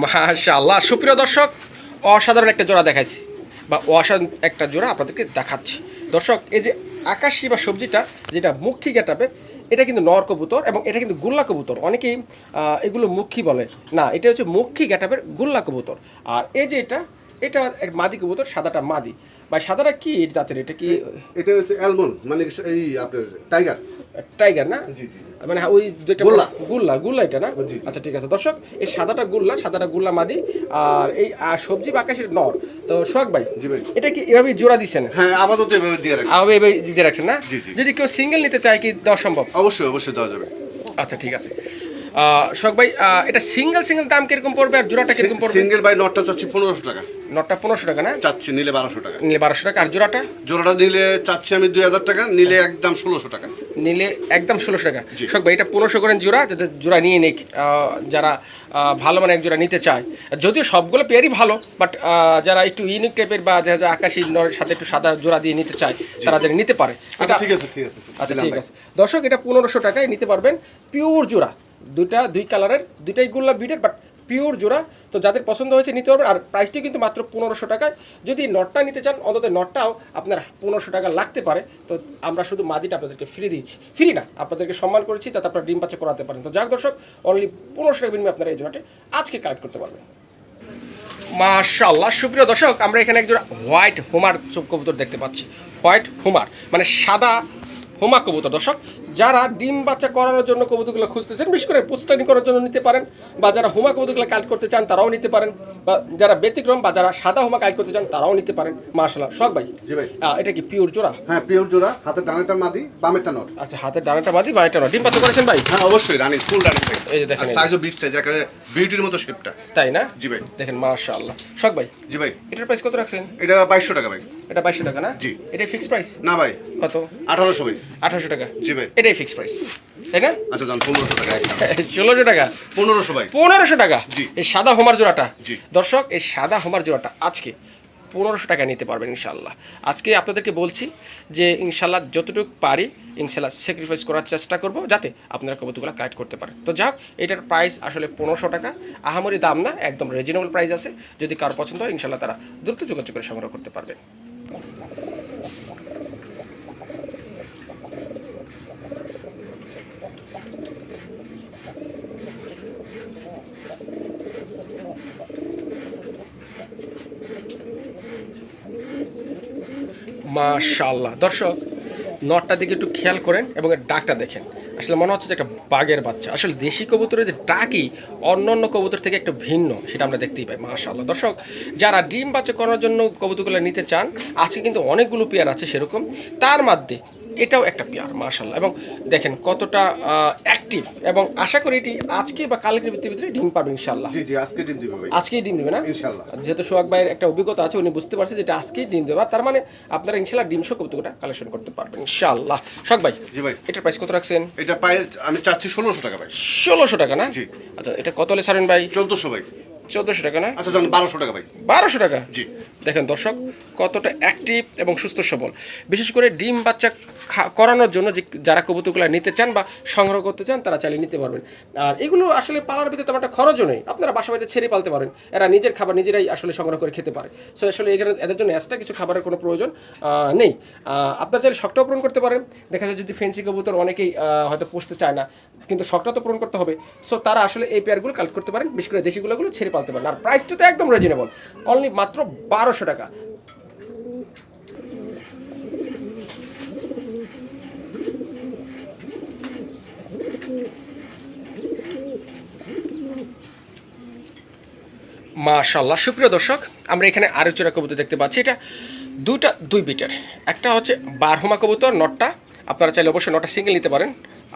মাশাআল্লাহ। সুপ্রিয় দর্শক, অসাধারণ একটা জোড়া দেখাইছি, বা অসাধারণ একটা জোড়া আপনাদেরকে দেখাচ্ছি। দর্শক, এই যে আকাশি বা সবজিটা যেটা মুখী গেটাবে, এটা কিন্তু নর কবুতর, এবং এটা কিন্তু গুল্লা কবুতর। অনেকেই এগুলো মুখী বলে না, এটা হচ্ছে মুখী গেটাবের গুল্লা কবুতর। আর এই যে এটা মাদি কবুতর, সাদাটা মাদি। বা সাদাটা কি জাতের? এটা কি? এটা হচ্ছে অ্যালমন্ড, মানে এই আপনার টাইগার না? জি জি, মানে ওই যেটা গুল্লা এটা না? আচ্ছা ঠিক আছে দর্শক, এই সাদাটা গুল্লা মাদি, আর এই সবজি বা আকাশের নর। তো শখ ভাই, এটা কি এভাবে জোড়া দিচ্ছেন? হ্যাঁ, আপাতত এভাবে দিয়ে রাখছি। এভাবে দিয়ে রাখছেন না? যদি কেউ সিঙ্গেল নিতে চায় কি দেওয়া সম্ভব? অবশ্যই অবশ্যই দেওয়া যাবে। আচ্ছা ঠিক আছে শখ ভাই, এটা সিঙ্গেল দাম কিরকম পড়বে, আর জোড়াটা কিরকম পড়বে? সিঙ্গেল ভাই নটটা চাচ্ছি 1500 টাকা। নটটা 1500 টাকা না? চাচ্ছি নিলে 1200 টাকা। নিলে 1200 টাকা। আর জোড়াটা নিলে চাচ্ছি আমি 2000 টাকা, নিলে একদম 1600 টাকা। নিলে একদম 1600 টাকা। শখ ভাই, এটা 1500 করেন জোড়া, যাতে জোড়া নিয়ে নিক যারা ভালো মানে এক জোড়া নিতে চায়। যদিও সবগুলো পেয়ারই ভালো, বাট যারা একটু ইউনিক টাইপের বা দেখা যায় আকাশি নরের সাথে একটু সাদা জোড়া দিয়ে নিতে চায়, তারা যেন নিতে পারে। আচ্ছা ঠিক আছে। আচ্ছা ঠিক আছে দর্শক, এটা 1500 টাকায় নিতে পারবেন। পিওর জোড়া, দুই কালারের, দুইটাই গুল্লা বিটের, বাট পিওর জোড়া। তো যাদের পছন্দ হয়েছে নিতে পারবেন। আর প্রাইসটি কিন্তু মাত্র 1500 টাকায়। যদি নটটা নিতে চান অন্তত নটটাও আপনার 1500 টাকা লাগতে পারে। তো আমরা শুধু মাদিটা আপনাদেরকে ফ্রি দিয়েছি, ফ্রি না, আপনাদেরকে সম্মান করেছি যাতে আপনারা ডিম বাচ্চা করাতে পারেন। তো যাক দর্শক, অনলি 1500 টাকা বিনিময়ে আপনারা এই জোড়াটি আজকে কালেক্ট করতে পারবেন। মাশাআল্লাহ, সুপ্রিয় দর্শক, আমরা এখানে একজোড়া হোয়াইট হোমার কবুতর দেখতে পাচ্ছি। হোয়াইট হোমার মানে সাদা হোমা কবুতর। দর্শক, যারা ডিম বাচ্চা করানোর জন্য কবুতরগুলো খুঁজতেছেন, বিশেষ করে পোস্টারিং করার জন্য নিতে পারেন, বা যারা হোমা কবুতরগুলো কালেক্ট করতে চান তারাও নিতে পারেন, বা যারা ব্যতিক্রম বা যারা সাদা হোমা কালেক্ট করতে চান তারাও নিতে পারেন। মাশাআল্লাহ, শখ ভাই, জি ভাই, এটা কি পিওর জোড়া? হ্যাঁ পিওর জোড়া, হাতের ডানেরটা মাদি, বামেরটা নর। আচ্ছা, হাতের ডানাটা মাদি, বামেরটা নর। ডিম বাচ্চা করেছেন ভাই? হ্যাঁ অবশ্যই, রানিং ফুল রানিং ভাই। এই যে দেখেন, সাইজও বিগ সাইজ, একেবারে বিউটির মতো শেপটা। তাই না? জি ভাই। দেখেন মাশাআল্লাহ। শখ ভাই, জি ভাই। এটার প্রাইস কত রাখছেন? এটা 2200 টাকা ভাই। এটা 2200 টাকা না? জি। এটাই ফিক্স প্রাইস? না ভাই, কত? 1800 ভাই। 1800 টাকা? জি ভাই। এটাই ফিক্স প্রাইস, তাই না? আচ্ছা জান, 1500 টাকা। 1600 টাকা? 1500 ভাই। 1500 টাকা? জি। এই সাদা হোমার জোড়াটা? জি। দর্শক, এই সাদা হোমার জোড়াটা আজকে 1500 টাকা নিতে পারবেন ইনশাল্লাহ। আজকে আপনাদেরকে বলছি যে ইনশাল্লাহ যতটুকু পারি ইনশাল্লাহ স্যাক্রিফাইস করার চেষ্টা করব যাতে আপনারা কবুতরগুলো কালেক্ট করতে পারেন। তো যাক, এটার প্রাইস আসলে 1500 টাকা, আহামরি দাম না, একদম রিজনেবল প্রাইস আছে। যদি কারো পছন্দ হয় ইনশাল্লাহ তারা দ্রুত যোগাযোগ করে সংগ্রহ করতে পারবেন। মাশাআল্লাহ, দর্শক নটটার দিকে একটু খেয়াল করেন এবং এর ডাকটা দেখেন। আসলে মনে হচ্ছে যে একটা বাঘের বাচ্চা। আসলে দেশি কবুতরের যে ডাকই অন্য অন্য কবুতর থেকে একটু ভিন্ন, সেটা আমরা দেখতেই পাই। মাশাআল্লাহ দর্শক, যারা ডিম বাচ্চা করার জন্য কবুতরগুলো নিতে চান, আজকে কিন্তু অনেকগুলো পেয়ার আছে সেরকম, তার মধ্যে এটাও একটা পেয়ার মাশাআল্লাহ। এবং দেখেন কতটা অ্যাক্টিভ, এবং আশা করি এটি আজকে বা কালকের ভিতরে ডিম পাবে ইনশাআল্লাহ। জি জি, আজকে ডিম দিবে ভাই। আজকেই ডিম দেবে না ইনশাআল্লাহ? যেহেতু সোহাগ ভাইয়ের একটা অভিজ্ঞতা আছে, উনি বুঝতে পারছে যে এটা আজকেই ডিম দেবে, তার মানে আপনারা ইনশাআল্লাহ ডিম সহ কবুতরটা কালেকশন করতে পারবেন ইনশাআল্লাহ। সোহাগ ভাই, জি ভাই। এটার প্রাইস কত রাখছেন? এটা পাই আমি চাচ্ছি 1600 টাকা ভাই। 1600 টাকা না? জি। আচ্ছা, এটা কত হলে ছাড়েন ভাই? 1400 ভাই। 1400 টাকা না? আচ্ছা জান, 1200 টাকা ভাই। 1200 টাকা? জি। দেখেন দর্শক কতটা অ্যাক্টিভ এবং সুস্থ সবল, বিশেষ করে ডিম বাচ্চা করানোর জন্য যে যারা কবুতরগুলো নিতে চান বা সংগ্রহ করতে চান তারা চাইলে নিতে পারবেন। আর এগুলো আসলে পালার ভিতরে তেমন একটা খরচও নেই, আপনারা বাসা বাড়িতে ছেড়ে পালতে পারেন। এরা নিজের খাবার নিজেরাই আসলে সংগ্রহ করে খেতে পারে। সো আসলে এখানে এদের জন্য এক্সট্রা কিছু খাবারের কোনো প্রয়োজন নেই। আপনারা চাইলে শখটাও পূরণ করতে পারেন। দেখা যায় যদি ফেন্সি কবুতর অনেকেই হয়তো পুষতে চায় না, কিন্তু শখটা তো পূরণ করতে হবে। সো তারা আসলে এই পেয়ারগুলো কালেক্ট করতে পারেন, বিশেষ করে দেশিগুলো ছেড়ে পালতে পারেন। আর প্রাইসটা তো একদম রিজনেবল, অনলি মাত্র 1200 টাকা। মাশাআল্লাহ, সুপ্রিয় দর্শক, আমরা এখানে আরও চোরা কবুতর দেখতে পাচ্ছি। এটা দুই বিটের, একটা হচ্ছে বারহমা কবুতর নটটা, আপনারা চাইলে অবশ্যই নটটা সিঙ্গেল নিতে পারেন।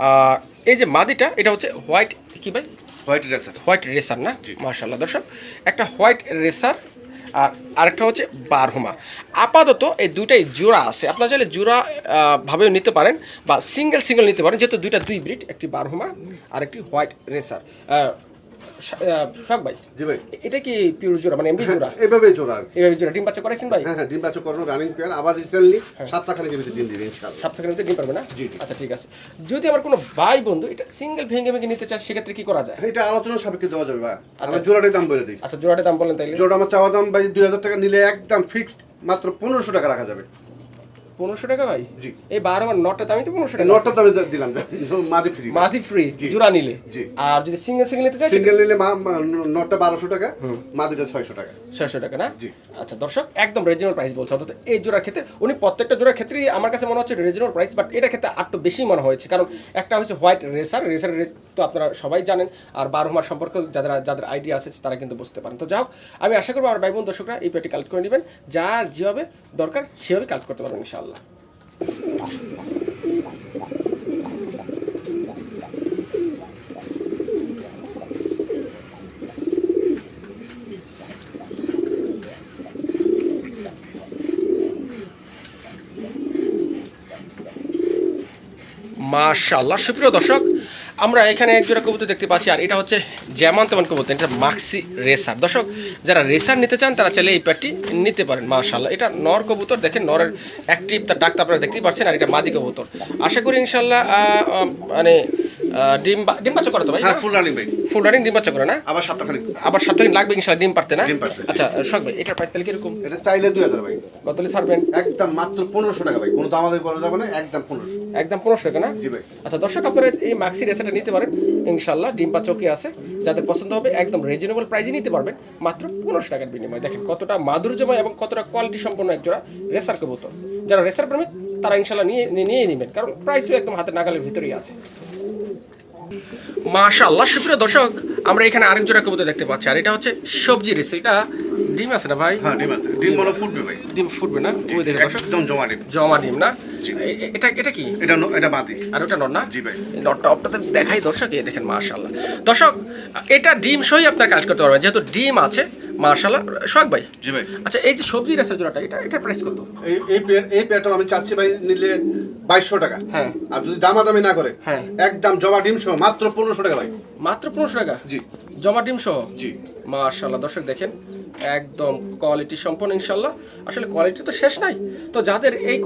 আর এই যে মাদিটা, এটা হচ্ছে হোয়াইট, কি ভাই? White racer. হোয়াইট রেসার না? মাশাআল্লাহ দর্শক, একটা হোয়াইট রেসার আর আরেকটা হচ্ছে বারহমা। আপাতত এই দুইটাই জোড়া আছে, আপনারা চাইলে জোড়া ভাবেও নিতে পারেন বা সিঙ্গেল নিতে পারেন, যেহেতু দুই ব্রিড, একটি বারহমা আর একটি হোয়াইট রেসার। শখ ভাই, জি ভাই, এটা কি পিওর জোড়া মানে এমডি জোড়া? এভাবে জোড়া, এভাবে জোড়া ডিম বাচ্চা করাইছেন ভাই? হ্যাঁ হ্যাঁ, ডিম বাচ্চা করানো রানিং পেয়ার, আবার রিসেন্টলি সপ্তাহখানেক ভিতরে ডিম দিবে ইনশাআল্লাহ। সপ্তাহখানেক ভিতরে ডিম পারবে না? জি জি। আচ্ছা ঠিক আছে। যদি আবার কোনো ভাই বন্ধু এটা সিঙ্গেল ভেঙে নিতে চায়, সেক্ষেত্রে কি করা যায়? এটা আলোচনা সাপেক্ষে দেওয়া যাবে ভাই। আমি জোড়াটার দাম বলে দিই। আচ্ছা, জোড়াটার দাম বলেন তাইলে। জোড়া আমার চাওয়া দাম ভাই 2000 টাকা, নিলে একদম ফিক্সড মাত্র 1500 টাকা রাখা যাবে। 1500 টাকা ভাই? জি। এই 12 আমার নটটা দামই তো 1500 টাকা। নটটা দামে দিলাম, মাদি ফ্রি। মাদি ফ্রি জোড়া নিলে? জি। আর যদি সিঙ্গেল নিতে চাই? সিঙ্গেল নিলে নটটা 1200 টাকা, মাদিটা 600 টাকা। 600 টাকা না? জি। আচ্ছা দর্শক, একদম রিজনেবল প্রাইস বলছে। অন্তত এই জোড়ার ক্ষেত্রে উনি প্রত্যেকটা জোড়ার ক্ষেত্রেই আমার কাছে মনে হচ্ছে রিজনেবল প্রাইস, বাট এটার ক্ষেত্রে একটু বেশি মনে হয়েছে, কারণ একটা হচ্ছে হোয়াইট রেসারের রেট তো আপনারা সবাই জানেন, আর বারহমার সম্পর্কে যাদের আইডিয়া আছে তারা কিন্তু বুঝতে পারেন। তো যাও, আমি আশা করবো আমার ভাই বোন দর্শকরা এই পেয়ারটি কালেক্ট করে নেবেন, যার যেভাবে দরকার সেভাবে কালেক্ট করতে পারবেন ইনশাআল্লাহ। মাশাআল্লাহ, সুপ্রিয় দর্শক, আমরা এখানে এক জোড়া কবুতর দেখতে পাচ্ছি, আর এটা হচ্ছে যেমন তেমন কবুতর, এটা মাক্সি রেসার। দর্শক, যারা রেসার নিতে চান তারা চাইলে এই প্যাডটি নিতে পারেন। মাশাআল্লাহ, এটা নর কবুতর, দেখেন নরের অ্যাক্টিভ, তার ডাক্তার আপনারা দেখতেই পাচ্ছেন, আর এটা মাদি কবুতর। আশা করি ইনশাআল্লাহ মানে ডিম বাচ্চা করে তো ভাই? হ্যাঁ, ফুল রানিং ভাই। ফুল রানিং ডিম বাচ্চা করে না? আবার সপ্তাহখানিক আবার 7 দিন লাগবে ইনশাআল্লাহ ডিম পারতে না? ডিম পারতে, জি। আচ্ছা শখ ভাই, এটার প্রাইস তাহলে কিরকম? এটা চাইলে 2000 ভাই। কত হলে ছাড়বেন? একদম মাত্র 1500 টাকা ভাই, কোনো দামাদামি করা যাবে না, একদম 1500। একদম 1500 টাকা না? জি ভাই। আচ্ছা দর্শক, আপনারা এই মাক্সি রেসাটা নিতে পারেন ইনশাআল্লাহ, ডিম বাচ্চা ওকে আছে, যাদের পছন্দ হবে একদম রিজনেবল প্রাইসে নিতে পারবেন মাত্র 1500 টাকার বিনিময়ে। দেখেন কতটা মাধুর্যময় এবং কতটা কোয়ালিটি সম্পন্ন একজোড়া রেসার কবুতর। যারা রেসার প্রেমিক তারা ইনশাআল্লাহ নিয়ে নেবেন, কারণ প্রাইসও একদম হাতের নাগালের ভিতরেই আছে। মাশাআল্লাহ সুপ্রিয় দর্শক, আমরা এখানে আরেক জোড়া কবুতর দেখতে পাচ্ছি, আর এটা হচ্ছে সবজি রেস। এটা ডিম আছে না ভাই? হ্যাঁ, ডিম আছে, ডিম মনে ফুটবে ভাই, ডিম ফুটবে না? ওই দেখে দর্শক একদম জমা ডিম। জমা ডিম না? জি। এটা কি? এটা মাদি। আর ওটা নর না? জি ভাই। নরটা আপনাদের দেখাই দর্শক, এই দেখেন মাশাআল্লাহ। দর্শক এটা ডিম সহই আপনারা কালেক্ট করতে পারবেন, যেহেতু ডিম আছে মাশাআল্লাহ। সোহাগ ভাই, জি ভাই। আচ্ছা এই যে সবজি রেসের জোড়াটা, এটা প্রাইস কত? এই পেয়ারটা আমি চাচ্ছি ভাই নিলে 2200 টাকা। হ্যাঁ। আর যদি দামাদামি না করে, হ্যাঁ, একদম জমা ডিম সহ মাত্র 1500 টাকা ভাই। মাত্র 1500 টাকা? জি। জমা ডিম সহ? জি। মাশাআল্লাহ দর্শক দেখেন একদম কোয়ালিটি সম্পন্ন ইনশাআল্লাহ। আসলে কোয়ালিটি তো শেষ নাই, তো যাদের এই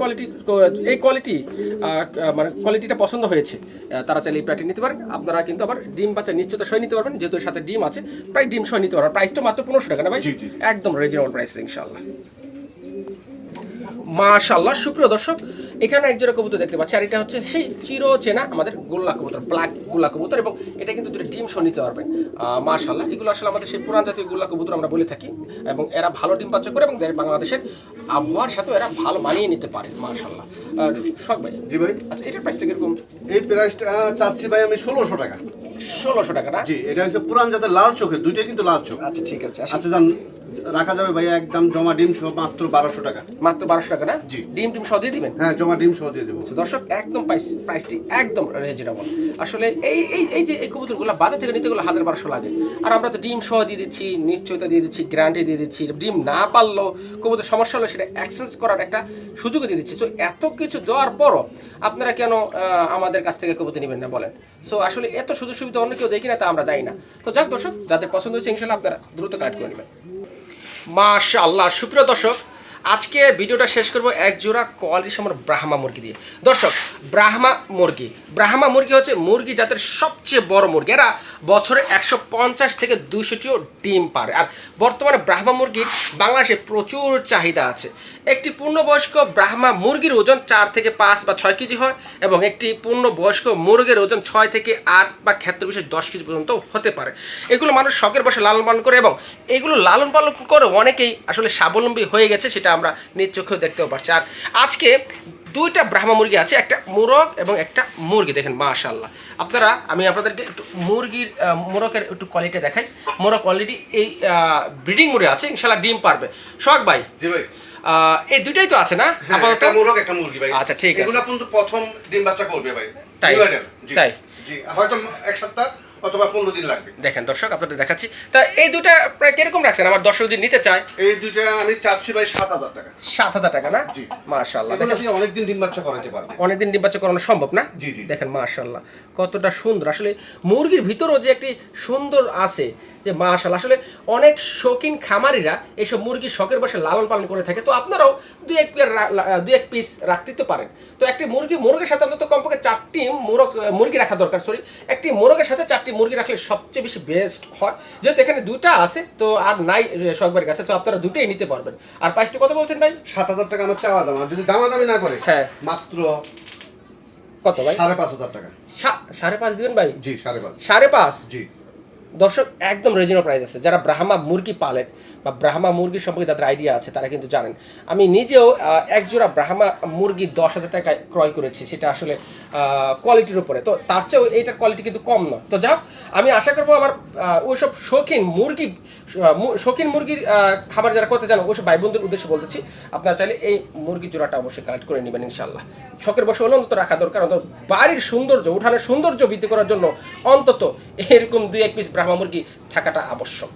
কোয়ালিটি মানে কোয়ালিটিটা পছন্দ হয়েছে তারা চাইলে এই প্যাটি নিতে পারেন। আপনারা কিন্তু আবার ডিম বাচ্চা নিশ্চিত সহ নিতে পারবেন, যেহেতু এর সাথে ডিম আছে, প্রায় ডিম সহ নিতে পারবেন। প্রাইসটা মাত্র 1500 টাকা না ভাই? জি, জি। একদম রিজনেবল প্রাইস ইনশাআল্লাহ। মাশাআল্লাহ সুপ্রিয় দর্শক, এখানে একজোড়া কবুতর দেখতে পাচ্ছি, আর এটা হচ্ছে সেই চিরচেনা আমাদের গোল্লা কবুতর, ব্ল্যাক গোল্লা কবুতর, এবং এটা কিন্তু দুটো ডিম সহ নিতে পারবেন। মাশাআল্লাহ, এগুলো আসলে আমাদের সেই পুরান জাতীয় গোল্লা কবুতর আমরা বলে থাকি, এবং এরা ভালো ডিম বাচ্চা করে এবং বাংলাদেশের আবহাওয়ার সাথেও এরা ভালো মানিয়ে নিতে পারে মাশাআল্লাহ। শখ ভাই। জি ভাই। আচ্ছা এটার প্রাইসটা কিরকম? এই প্রাইসটা চাচ্ছি ভাই আমি 1600 টাকা। 1600 টাকা না? জি, এটা হচ্ছে পুরান জাতের লাল চোখের, দুইটাই কিন্তু লাল চোখ। আচ্ছা ঠিক আছে। আচ্ছা জান, রাখা যাবে ভাই একদম জমা ডিম সহ মাত্র 1200 টাকা। মাত্র 1200 টাকা না? জি। ডিম সহ দিয়ে দিবেন? হ্যাঁ, জমা ডিম সহ দিয়ে দেবো। দর্শক একদম প্রাইসটি একদম রিজনেবল। আসলে এই যে এই কবুতরগুলো বাজার থেকে নিতে গেলে 1000-1200 লাগে, আর আমরা তো ডিম সহ দিয়ে দিচ্ছি, নিশ্চয়তা দিয়ে দিচ্ছি, গ্যারান্টি দিয়ে দিচ্ছি। ডিম না পারলেও কবুতর সমস্যা হলে সেটা এক্সচেঞ্জ করার একটা সুযোগ দিয়ে দিচ্ছি। সো এত কিছু দেওয়ার পরও আপনারা কেন আমাদের কাছ থেকে কবুতর নেবেন না বলেন? সো আসলে এত সুযোগ সুবিধা অন্য কেউ দেখি না, তা আমরা যাই না। তো যাক দর্শক, যাদের পছন্দ হয়েছে ইনশাআল্লাহ আপনারা দ্রুত কালেক্ট করে নেবেন। মাশাআল্লাহ সুপ্রিয় দর্শক, আজকে ভিডিওটা শেষ করব এক জোড়া কোয়ালিটি সম্পন্ন ব্রাহ্মা মুরগি দিয়ে। দর্শক ব্রাহ্মা মুরগি হচ্ছে মুরগি জাতের সবচেয়ে বড় মুরগি। এরা বছরে 150 থেকে 200টিও ডিম পারে, আর বর্তমানে ব্রাহ্মা মুরগির বাংলাদেশে প্রচুর চাহিদা আছে। একটি পূর্ণবয়স্ক ব্রাহ্মা মুরগির ওজন 4 থেকে 5 বা 6 কেজি হয়, এবং একটি পূর্ণবয়স্ক মুরগির ওজন 6 থেকে 8 বা ক্ষেত্র বিশেষ 10 কেজি পর্যন্ত হতে পারে। এগুলো মানুষ শখের বসে লালন পালন করে, এবং এগুলো লালন পালন করে অনেকেই আসলে স্বাবলম্বী হয়ে গেছে, সেটা আমরা নিজ চোখেও দেখতেও পারছি। আর আজকে দুইটা ব্রাহ্মা মুরগি আছে, একটা মোরগ এবং একটা মুরগি। দেখেন মাশাআল্লাহ, আমি আপনাদেরকে একটু মোরগের একটু কোয়ালিটি দেখাই। মোরগ কোয়ালিটি এই ব্রিডিং মোডে আছে, ইনশাআল্লাহ ডিম পারবে। সোহাগ ভাই। জি ভাই। এই দুইটাই তো আছে না আপাতত? একটা মোরগ একটা মুরগি ভাই। আচ্ছা ঠিক আছে। এগুলো কিন্তু প্রথম ডিম বাচ্চা করবে ভাই। তাই? তাই? জি, হয়তো এক সপ্তাহ অথবা 15 দিন লাগবে। দেখেন দর্শক আপনাদের দেখাচ্ছি। তা এই দুটা প্রায় কিরকম রাখছেন আমার দর্শক যদি নিতে চায়? এই দুইটা আমি চাচ্ছি ভাই 7000 টাকা। 7000 টাকা না? জি। মাশাআল্লাহ, এগুলো দিয়ে অনেকদিন ডিম বাচ্চা করাতে পারবে। অনেকদিন ডিম বাচ্চা করানো সম্ভব না? জি জি। দেখেন মাশাআল্লাহ কতটা সুন্দর। আসলে মুরগির ভিতরও যে একটি সুন্দর আছে, যে মাশাআল্লাহ, আসলে অনেক শৌখিন খামারিরা এইসব মুরগি শখের বসে লালন পালন করে থাকে। তো আপনারাও দুই এক পিস রাখতে তো পারেন। তো একটি মুরগের সাথে অন্তত কমপক্ষে 4টি মুরগি রাখা দরকার। একটি মোরগের সাথে 4টি মুরগি রাখলে সবচেয়ে বেশি বেস্ট হয়। যেহেতু এখানে দুইটা আছে তো আর নাই শখবাড়ির কাছে, তো আপনারা দুটোই নিতে পারবেন। আর প্রাইসটা কত বলছেন ভাই? 7000 টাকা আমার চাওয়া দাম, আর যদি দামাদামি না করে হ্যাঁ মাত্র কত ভাই? 5500 টাকা। 5.5 দিবেন ভাই? জি 5.5। 5.5? জি। দর্শক একদম রিজনেবল প্রাইস আছে। যারা ব্রাহ্মা মুরগি পালেন বা ব্রাহ্মা মুরগি সম্পর্কে যাদের আইডিয়া আছে তারা কিন্তু জানেন। আমি নিজেও এক জোড়া ব্রাহ্মা মুরগি 10,000 টাকায় ক্রয় করেছি, সেটা আসলে কোয়ালিটির উপরে। তো তার চেয়েও এইটার কোয়ালিটি কিন্তু কম নয়। তো যাও, আমি আশা করবো আমার ওইসব শৌখিন মুরগির খাবার যারা করতে চান ওইসব ভাই বোনদের উদ্দেশ্যে বলতেছি, আপনারা চাইলে এই মুরগির জোড়াটা অবশ্যই কালেক্ট করে নেবেন ইনশাল্লাহ। শখের বসে হলে অন্তত রাখা দরকার, অন্তত বাড়ির সৌন্দর্য, উঠানের সৌন্দর্য বৃদ্ধি করার জন্য অন্তত এরকম 2-1 পিস ব্রাহ্মা মুরগি থাকাটা আবশ্যক।